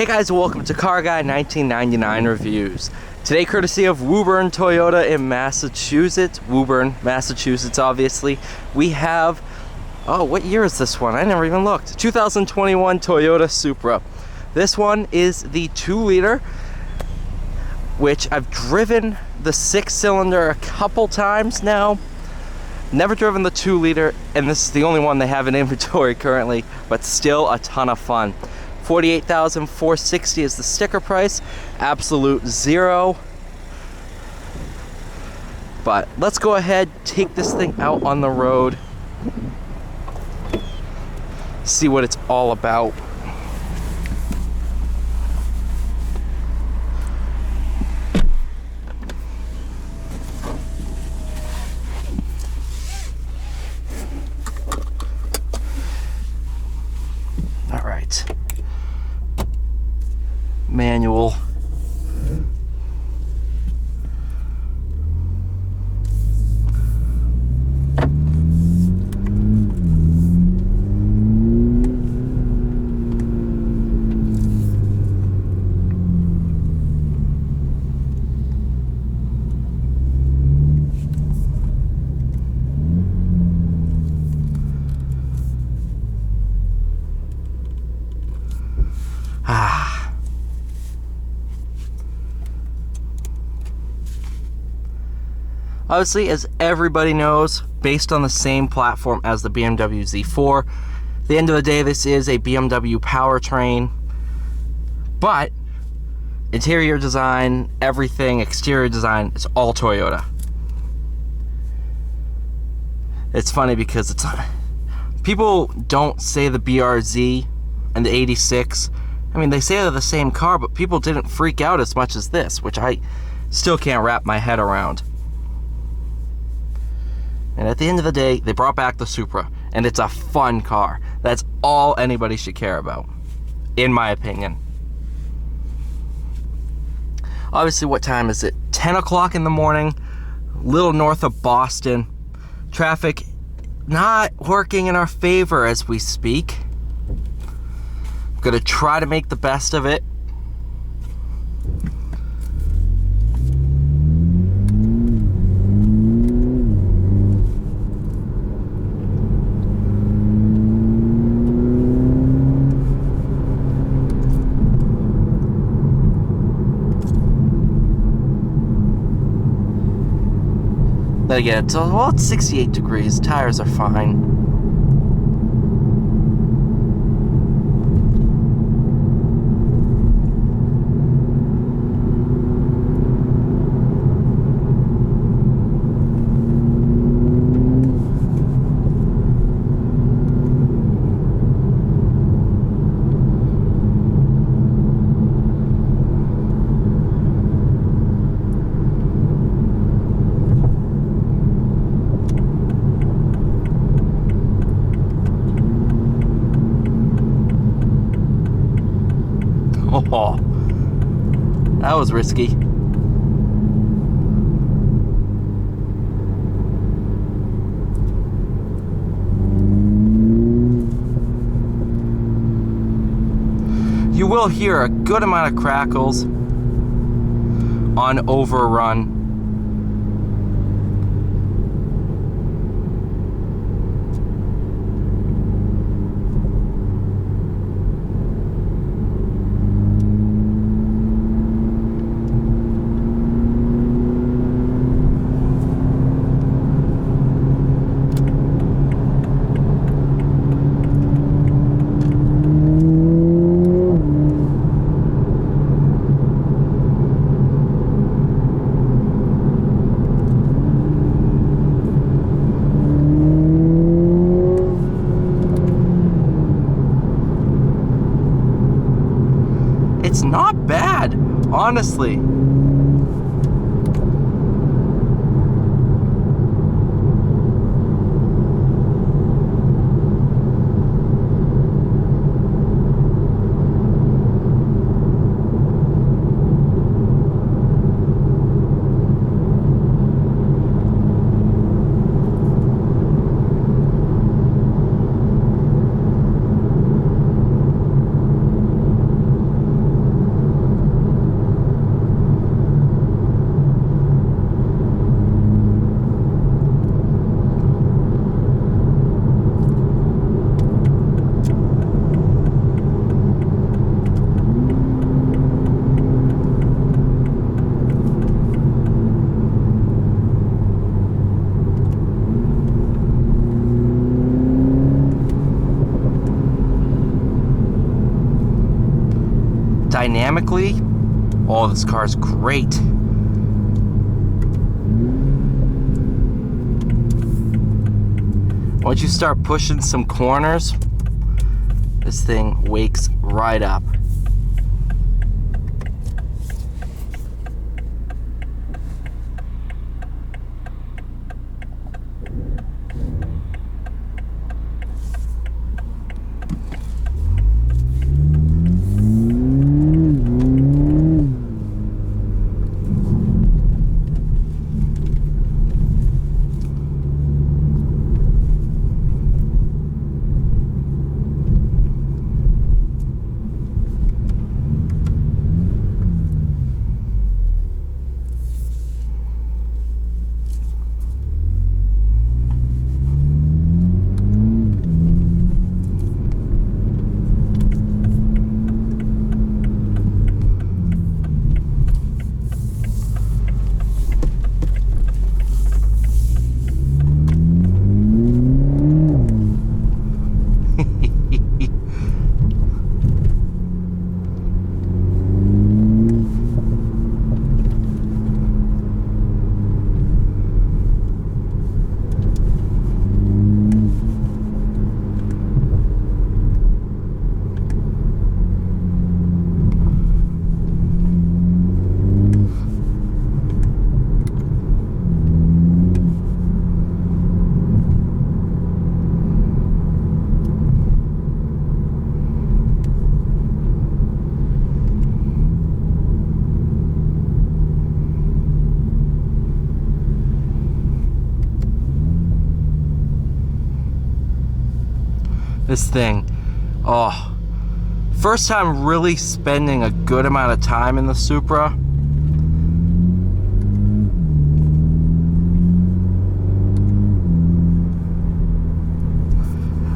Hey guys, welcome to Car Guy 1999 Reviews. Today, courtesy of Woburn Toyota in Massachusetts, Woburn, Massachusetts, obviously, we have, oh, what year is this one? I never even looked. 2021 Toyota Supra. This one is the 2-liter, which I've driven the 6-cylinder a couple times now. Never driven the 2-liter, and this is the only one they have in inventory currently, but still a ton of fun. $48,460 is the sticker price, absolute zero. But let's go ahead, take this thing out on the road, see what it's all about. All right. Manual. Obviously, as everybody knows, based on the same platform as the BMW Z4. At the end of the day, this is a BMW powertrain, but interior design, everything, exterior design, it's all Toyota. It's funny because it's people don't say the BRZ and the 86. I mean, they say they're the same car, but people didn't freak out as much as this, which I still can't wrap my head around. And at the end of the day, they brought back the Supra, and it's a fun car. That's all anybody should care about, in my opinion. Obviously, what time is it? 10 o'clock in the morning, a little north of Boston. Traffic not working in our favor as we speak. I'm gonna try to make the best of it. Then again, it's 68 degrees. Tires are fine. Oh, that was risky. You will hear a good amount of crackles on overrun. It's not bad, honestly. dynamically, oh, this car is great. Once you start pushing some corners, this thing wakes right up. This thing, oh, first time really spending a good amount of time in the Supra.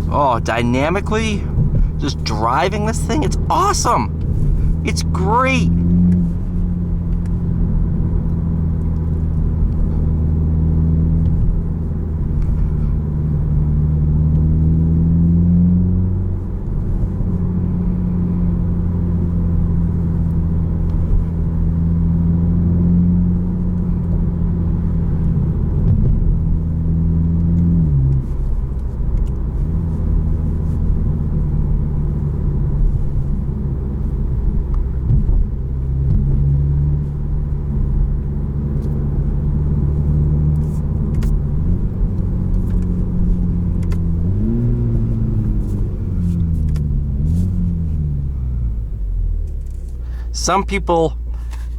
Oh, dynamically, just driving this thing, it's awesome. It's great. Some people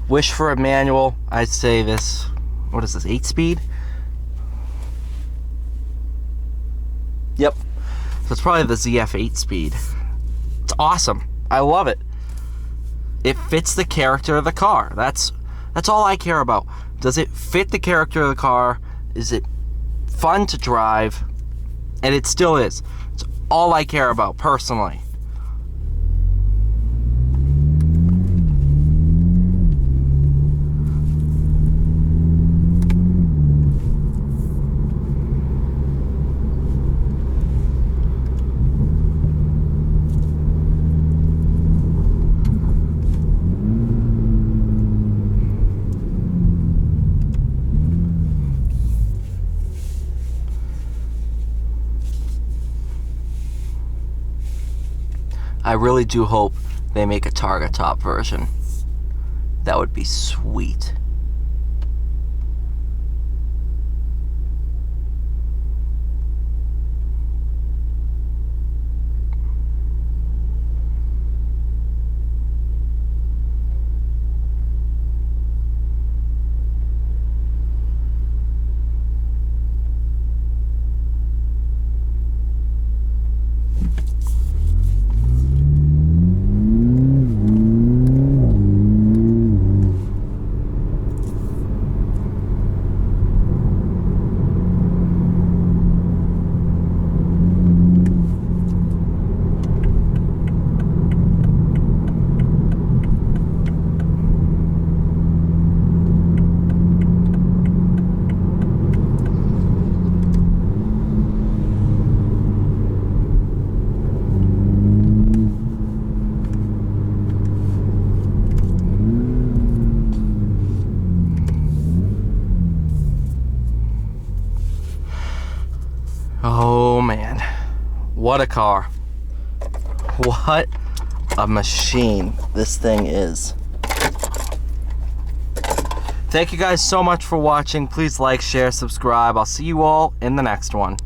wish for a manual. I'd say this, what is this, 8-speed? Yep. So it's probably the ZF 8-speed. It's awesome. I love it. It fits the character of the car. That's all I care about. Does it fit the character of the car? Is it fun to drive? And it still is. It's all I care about personally. I really do hope they make a Targa top version. That would be sweet. What a car. What a machine this thing is. Thank you guys so much for watching. Please like, share, subscribe. I'll see you all in the next one.